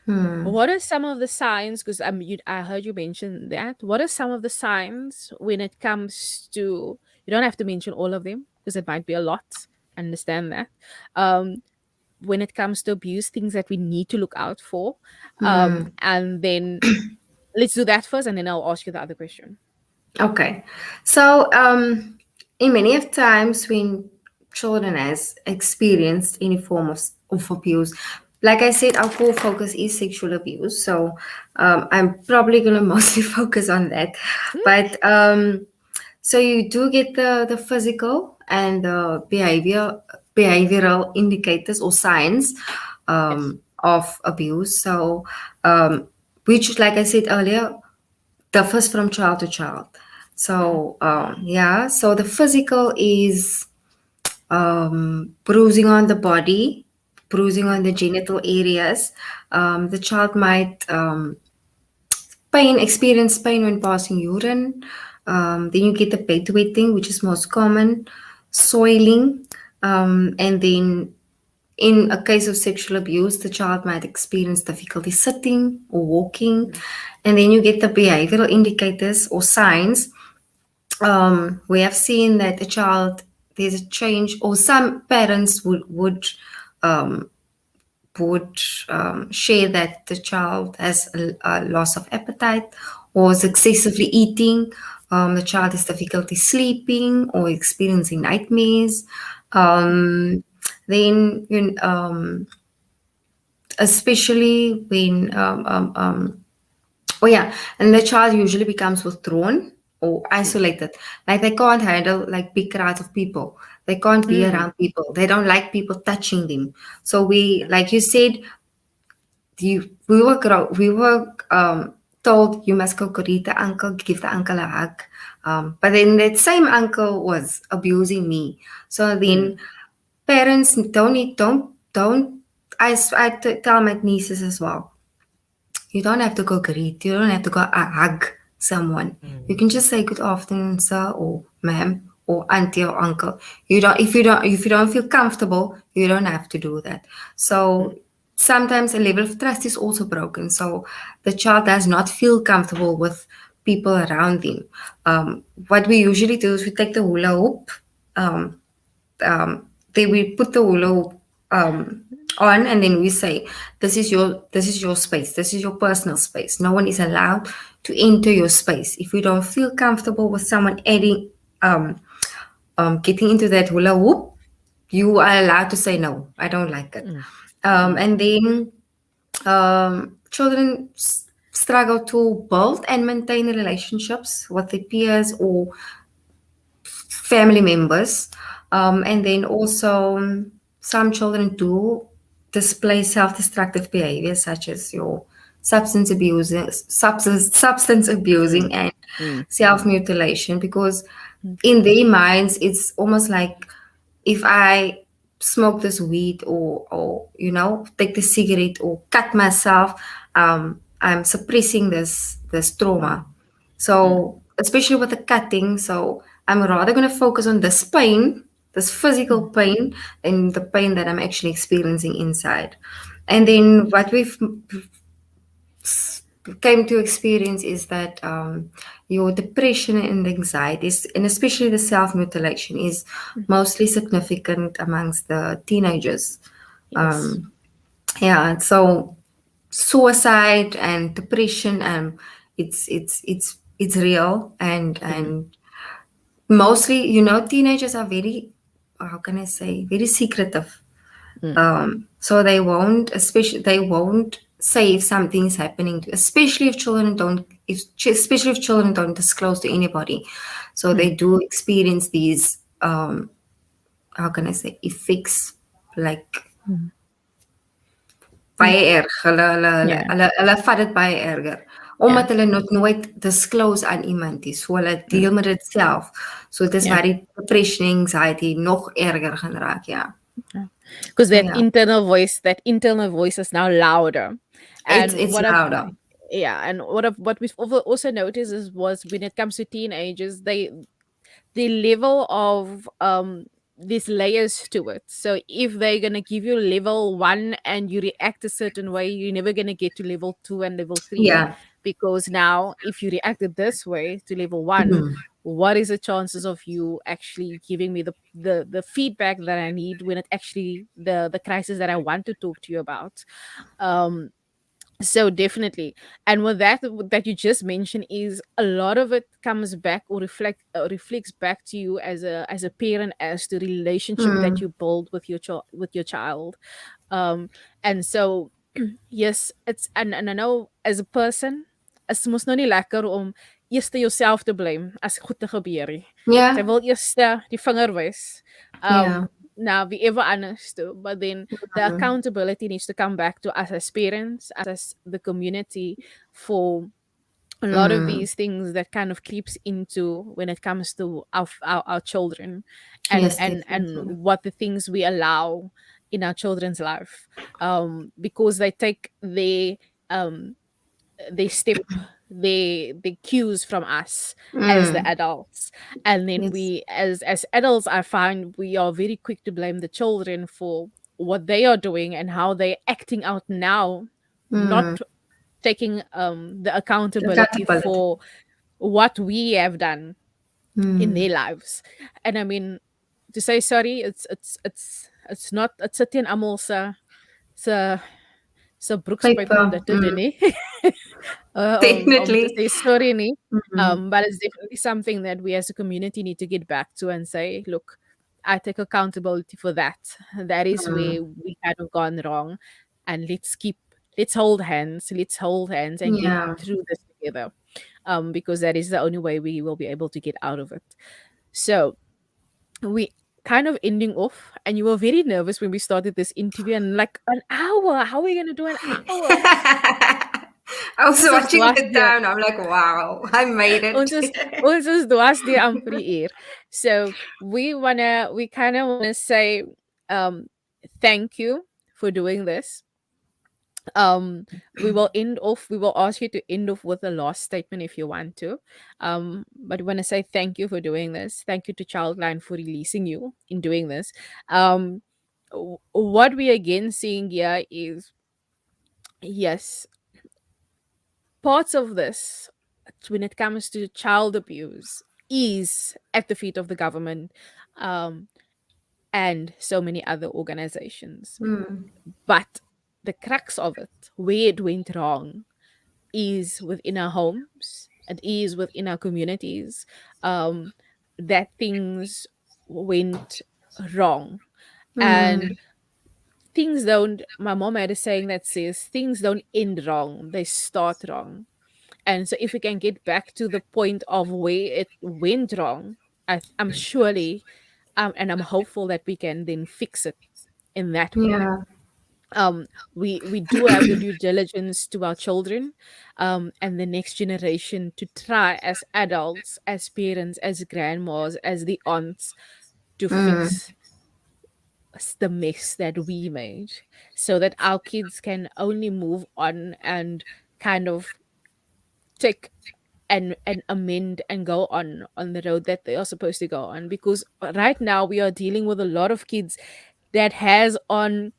Hmm. What are some of the signs? Because I heard you mention that. What are some of the signs when it comes to? You don't have to mention all of them because it might be a lot. Understand that. Um, when it comes to abuse, things that we need to look out for. Hmm. And then let's do that first, and then I'll ask you the other question. Okay. So, in many of times when children has experienced any form of abuse, like I said, our core focus is sexual abuse. So, I'm probably going to mostly focus on that. But so you do get the physical and the behavioral indicators or signs Yes. of abuse. So, which, like I said earlier, differs from child to child. Mhm. So yeah, so the physical is bruising on the body, bruising on the genital areas. The child might experience pain when passing urine. Then you get the bedwetting, which is most common, soiling, and then in a case of sexual abuse, the child might experience difficulty sitting or walking. And then you get the behavioral indicators or signs. We have seen that a child, there's a change, or some parents um, would share that the child has a loss of appetite or is excessively eating. The child has difficulty sleeping or experiencing nightmares. Then, especially when oh yeah, and the child usually becomes withdrawn or isolated. Like they can't handle like big crowds of people. They can't be Mm. around people. They don't like people touching them. So we, like you said, we were told you must go greet the uncle, give the uncle a hug. But then that same uncle was abusing me. So then Mm. parents don't. Tell my nieces as well, you don't have to go greet. You don't have to go hug someone. You can just say good afternoon, sir, or ma'am, or auntie or uncle. If you don't feel comfortable, you don't have to do that. So sometimes a level of trust is also broken. So the child does not feel comfortable with people around him. What we usually do is we take the hula hoop. Um, they will put the hula on, and then we say, this is your space, this is your personal space. No one is allowed to enter your space. If you don't feel comfortable with someone adding um, getting into that hula hoop, you are allowed to say no, I don't like it. Mm. Mm. And then children struggle to build and maintain relationships with their peers or family members. And then also, some children do display self-destructive behaviors such as your substance abusing Mm. and Mm. self-mutilation, because in Okay. their minds it's almost like, if I smoke this weed or take the cigarette or cut myself, I'm suppressing this Mm. trauma. Mm. So especially with the cutting, so I'm rather going to focus on this pain, this physical Mm. pain, and the pain that I'm actually experiencing inside. And then what we've came to experience is that your depression and anxieties, and especially the self mutilation, is Mhm. mostly significant amongst the teenagers. Yes. Um, yeah, so suicide and depression, it's real, Mhm. and mostly, you know, teenagers are very, how can I say, very secretive. Mm. So they won't, especially they won't say if something's happening, especially if children don't, especially if children don't disclose to anybody. So they Mm. do experience these, how can I say, effects, like Mm. baie Like, erg. yeah, Hulle vat dit baie erger. yeah, Omdat hulle nog nooit disclose aan iemand nie. So hulle mm, deel met dit self. So dit is yeah. waar die depression, anxiety nog erger gaan raak, ja. Because So ja, that internal voice is now louder. And it's what I've louder. yeah, and what we've also noticed is was when it comes to teenagers, the level of these layers to it. So if they're gonna give you level one and you react a certain way, you're never gonna get to level two and level three, Yeah. because now if you reacted this way to level one, Mm. what is the chances of you actually giving me the feedback that I need when it actually the crisis that I want to talk to you about? Um, so definitely, and with that you just mentioned is a lot of it comes back or reflects back to you as a parent, as the relationship that Mm. you build with with your child. um and so yes, it's and I know as a person, is mos nou nie lekker om eers jouself te blame as goed te gebeur nie. Sy Yeah. wil eers die vinger wys Yeah. na wie ever anders toe, but then the Mm. accountability needs to come back to us as parents, as the community, for a lot of Mm. these things that kind of creeps into when it comes to our children, Yes, and definitely. what the things we allow in our children's life, because they take um they step the cues from us as the Mm. adults, and then Yes. we as adults, I find we are very quick to blame the children for what they are doing and how they're acting out now, Mm. not taking the accountability Accountability. for what we have done in Mm. their lives. And I mean, to say sorry, it's not, it's a tin amolsa sa sa broekspyp om Paper. dit te doen Mm. nie. To Definitely. say sorry nie. Mm. But it's definitely something that we as a community need to get back to and say, look, I take accountability for that. That is Mm. where we kind of gone wrong. And let's hold hands and get Yeah. through this together. Because that is the only way we will be able to get out of it. So we kind of ending off, and you were very nervous when we started this interview, and like, an hour, how are we gonna do an hour? I was Ons is watching dwars the deur. time. I'm like, wow, I made it. Ons is dwars deur amper die uur. So we kind of wanna say um thank you for doing this. um we will ask you to end off with a last statement if you want to, but we want to say thank you for doing this. Thank you to Childline for releasing you in doing this. What we again seeing here is, yes, parts of this, when it comes to child abuse, is at the feet of the government, um and so many other organizations, Mm. but the crux of it, where it went wrong, is within our homes, it is within our communities, um, that things went wrong. And Mm. things don't, my mom had a saying that says, things don't end wrong, they start wrong. And so if we can get back to the point of where it went wrong, I'm surely, and I'm hopeful that we can then fix it in that way. Yeah. um we do have the due diligence to our children, and the next generation, to try as adults, as parents, as grandmas, as the aunts, to Mm. fix the mess that we made, so that our kids can only move on and kind of take and amend and go on the road that they are supposed to go on. Because right now we are dealing with a lot of kids that has on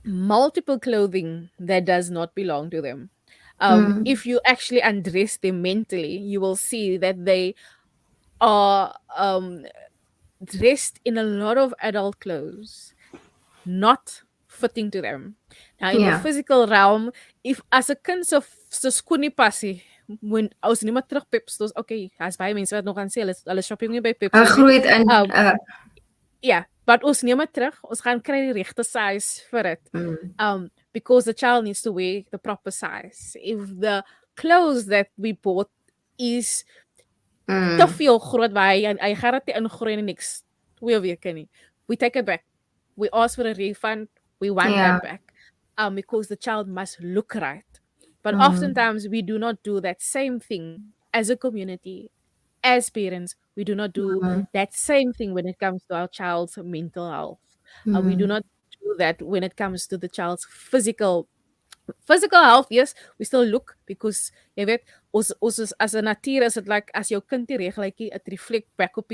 multiple clothing that does not belong to them. Mm. If you actually undress them mentally, you will see that they are dressed in a lot of adult clothes, not fitting to them. Now, in the Yeah. physical realm, if as 'n kind se skoenie passie, when ons nie meer terug Pep stores, okay, as baie mense wat nog gaan sê hulle shopping nie by Pep 'n store nie. groeit in Um ja, but ons neem dit terug. Ons gaan kry die regte size vir dit. mm, Because the child needs to wear the proper size. If the clothes that we bought is te mm, veel groot waar hy gaan dit nie ingroei in die next 2 weke nie. We take it back. We ask for a refund. We want yeah. that back. Because the child must look right. But Mm, oftentimes we do not do that same thing as a community, as parents. We do not do mm, that same thing when it comes to our child's mental health. We do mm. not do that when it comes to the child's physical health. Yes, we still look because jy weet ons is as 'n natuur is dit like as jou kind nie reg lyk nie, dit reflect back op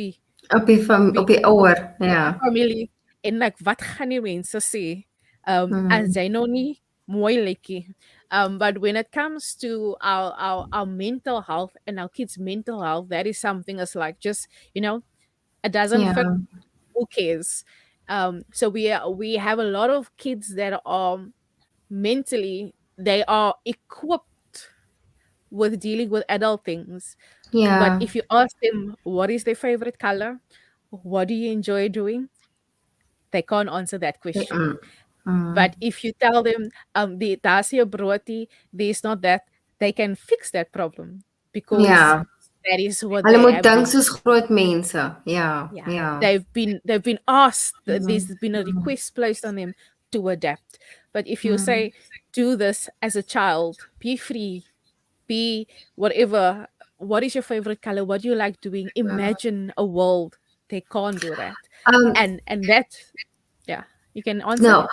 Op die ouer, ja. die familie en like wat gaan die mense sê as Mm, jy nou nie mooi lyk nie. But when it comes to our mental health and our kids' mental health, that is something that's like just it doesn't yeah, fit. Who cares? So we have a lot of kids that are mentally they are equipped with dealing with adult things. But yeah. if you ask them what is their favorite color, what do you enjoy doing, they can't answer that question. Mm, mm, But if you tell them daar's nie 'n broodjie, there's not that, they can fix that problem because ja. that is what Hulle they moet have dink been. soos groot mense. Ja, Yeah, ja. they've been asked. Mm, There's been a mm, request placed on them to adapt. But if you mm, say, do this as a child, be free, be whatever. What is your favorite color? What do you like doing? mm. Imagine a world. They can't do that, Um, and that, yeah, you can answer. no,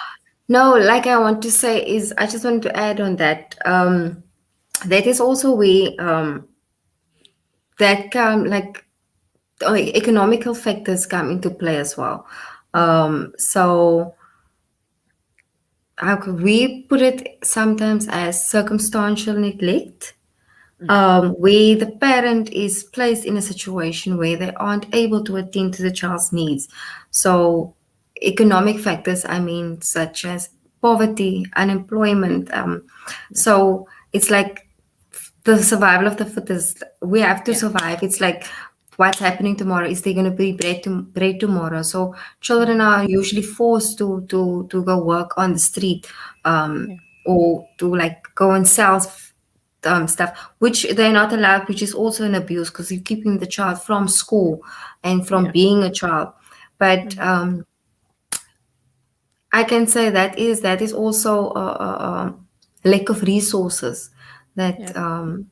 no, like I want to say is I just wanted to add on that. That is also where that come like economical factors come into play as well. Mm, So how could we put it sometimes as circumstantial neglect, mm, where the parent is placed in a situation where they aren't able to attend to the child's needs. So, economic factors, I mean, such as poverty, unemployment. yeah, So, it's like the survival of the fittest. We have to yeah, survive. It's like what's happening tomorrow. Is there going to be bread tomorrow? So children mhm, are usually forced to go work on the street, yeah, or to like go and sell stuff, which they're not allowed, which is also an abuse because you're keeping the child from school and from yeah, being a child. But mhm, I can say that is also a lack of resources that yeah.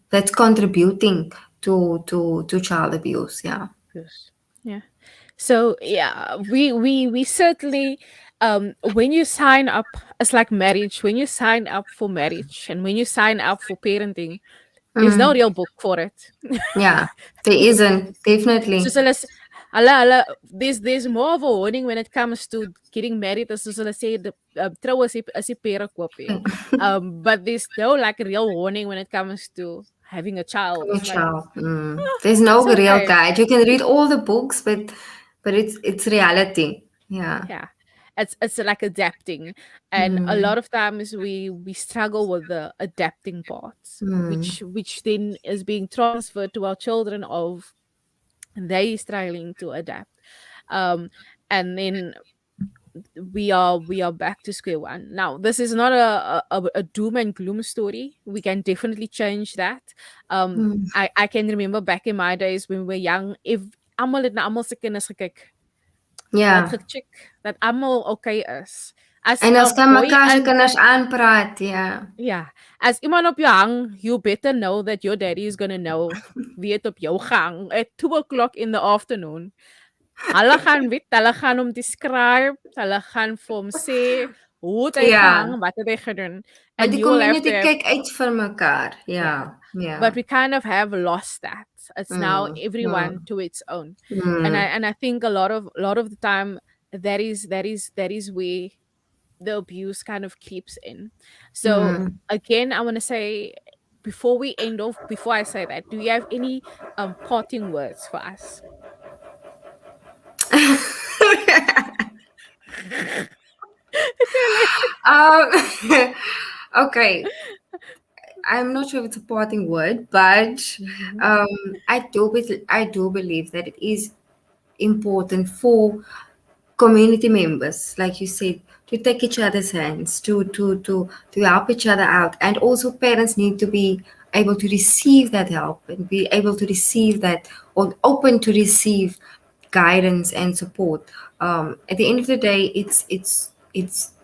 that's contributing to child abuse. Yeah. Yes. Yeah. So yeah, we certainly when you sign up, it's like marriage. When you sign up for marriage and when you sign up for parenting, there's no Mm, real book for it. yeah. There isn't So definitely. hulle s- hulle there's more of a warning when it comes to getting married as soos hulle sê the trou is die pere koop hê. But there's no like real warning when it comes to having a child. Coming It's like child. There's no it's real okay. guide. You can read all the books, but it's reality. Yeah. Yeah, it's like adapting, and a Mm, lot of times we struggle with the adapting parts, mm, which then is being transferred to our children of they struggling to adapt, um and then we are back to square one. Now this is not a doom and gloom story. We can definitely change that. mm. I can remember back in my days when we were young, if almal het na almal se kinders gekyk, het Yeah. gecheck dat almal okay is. As En 'n as kan boy mekaar se and kinders aanpraat, ja. yeah, as iemand op jou hang, you better know that your daddy is gonna know wie het op jou gehang at 2 o'clock in the afternoon. Hulle gaan weet, hulle gaan hom describe, hulle gaan vir hom sê hoe het hy Ja, gehang, wat het hy gedoen, want and die you will have to community have kyk uit vir mekaar. Ja, yeah. ja. But we kind of have lost that. It's now everyone Mm, to its own. And mm, I think a lot of the time that is where the abuse kind of creeps in. So mm, again, I want to say before we end off, before I say that, do you have any parting words for us? um, okay, I'm not sure if it's a parting word, but Mhm. I do believe that it is important for community members, like you said, to take each other's hands, to help each other out, and also parents need to be able to receive that help and be able to receive that, or open to receive guidance and support. At the end of the day, it's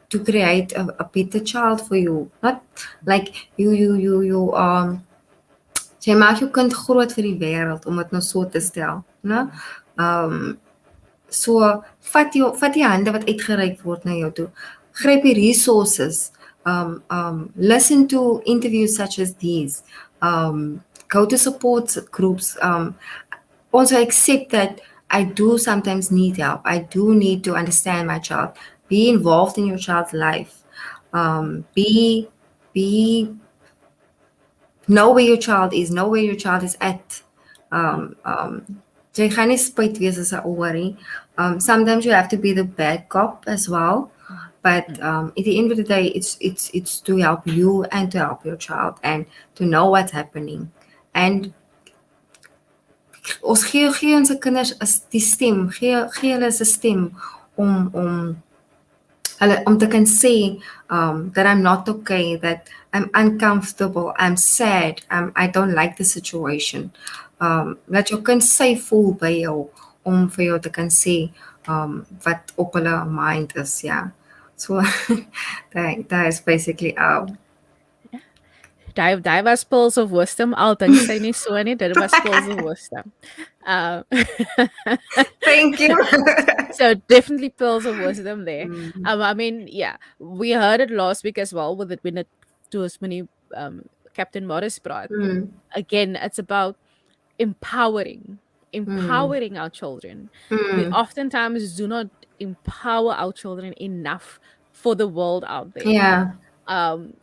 to create a better child for you, not like you. Jy maak jou kind groot vir die wêreld om dit nou so te stel, né? Um So vat die hande wat uitgereik word na jou toe. Gryp die resources. Listen to interviews such as these. Go to support groups. Also accept that I do sometimes need help. I do need to understand my child. Be involved in your child's life. Be be know where your child is, know where your child is at. Jy gaan nie spyt wees as 'n ouer nie. Sometimes you have to be the bad cop as well. But at the end of the day, it's to help you and to help your child and to know what's happening. And ons gee ons kinders die stem, gee hulle 'n stem om hulle om te kan sê that I'm not okay, that I'm uncomfortable, I'm sad, I don't like the situation. Dat jou kind safe voel by jou om vir jou te kan sê wat op hulle mind is, ja. So that is basically Daai was pearls of wisdom. Al dink sy nie so nie, dit was pearls of wisdom. Uh, thank you. so definitely pearls of wisdom there. Mm, I mean, yeah, we heard it last week as well with it when it to as many Captain Morris brought. mm, Again, it's about empowering, mm, empowering our children. We mm. oftentimes do not empower our children enough for the world out there. Yeah. Um,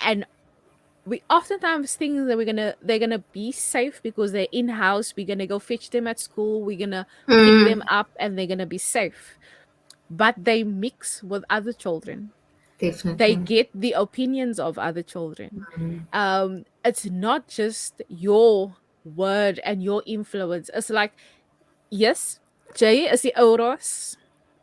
and we oftentimes think that they're gonna be safe because they're in house. We're gonna go fetch them at school. We're gonna pick them Mm, up, and they're gonna be safe. But they mix with other children. They definitely. get the opinions of other children. It's not just your word and your influence. It's like, yes, Jay is the Oros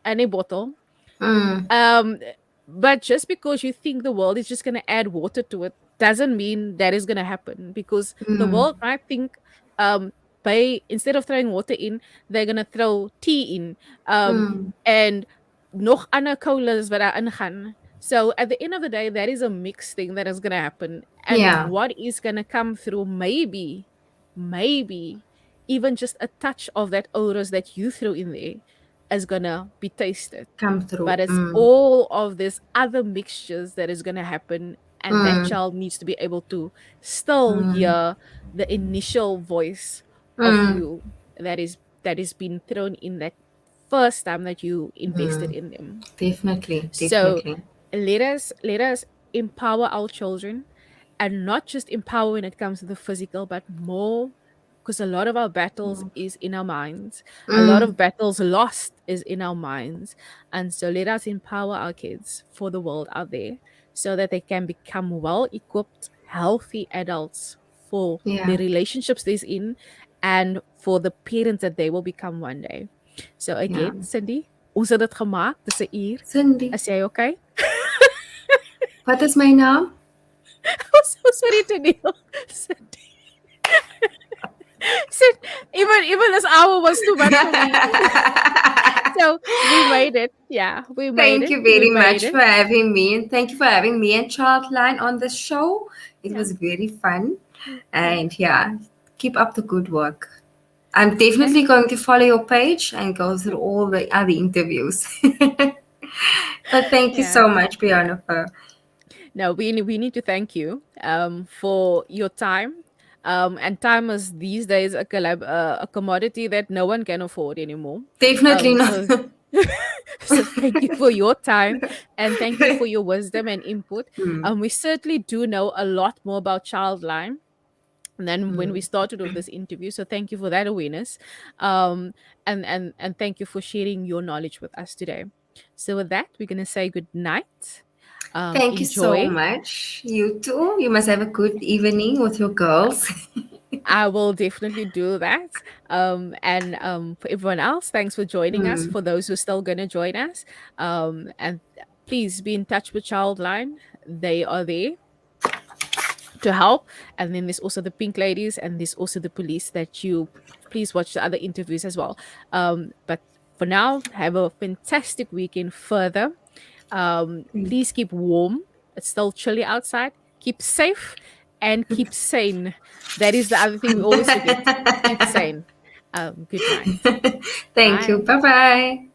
and a bottle. Mm, Um, but just because you think the world is just going to add water to it doesn't mean that is going to happen, because the mm, world might think by instead of throwing water in, they're going to throw tea in, mm. and nog ander colas wat daar ingaan. So at the end of the day, that is a mixed thing that is going to happen. And Yeah, what is going to come through, maybe even just a touch of that odors that you threw in there is going to be tasted. come through. But it's Mm, all of this other mixtures that is going to happen. And that mm, child needs to be able to still mm, hear the initial voice of mm, you that is being thrown in that first time that you invested mm. in them. Definitely, So definitely. let us empower our children, and not just empower when it comes to the physical, but more, because a lot of our battles is in our minds. A lot Mm, of battles lost is in our minds. And so let us empower our kids for the world out there, so that they can become well equipped, healthy adults for the yeah. relationships they're in, and for the parents that they will become one day. So Yeah. again, Cindy, ons het dit gemaak. Dis 'n uur. Cindy. Is jy okay? Wat is my naam? I'm so sorry to Neil. Said, even this hour was too much for me. So we made it. Yeah, we made Thank it. you We very made much it. for having me, and thank you for having me and Childline on the show. It Yeah. was very fun, Yeah. and yeah, keep up the good work. I'm And definitely going to follow your page and go through all the other interviews. But thank you yeah. so much, Brianna. No, we need to thank you for your time. And time is these days a commodity that no one can afford anymore. Definitely So not. So thank you for your time and thank you for your wisdom and input. Mm, We certainly do know a lot more about Childline than when we mm. started with this interview. So thank you for that awareness. Um, and thank you for sharing your knowledge with us today. So with that, we're gonna say good night. Thank you so Enjoy. much. You too. You must have a good evening with your girls. I will definitely do that. And for everyone else, thanks for joining us. Mm. For those who are still going to join us, and please be in touch with Childline. They are there to help. And then there's also the Pink Ladies, and there's also the police that you please watch the other interviews as well. But for now, have a fantastic weekend further. Please keep warm. It's still chilly outside. Keep safe and keep sane. That is the other thing we always forget. Keep sane. Good night. Thank you. Bye. Bye bye.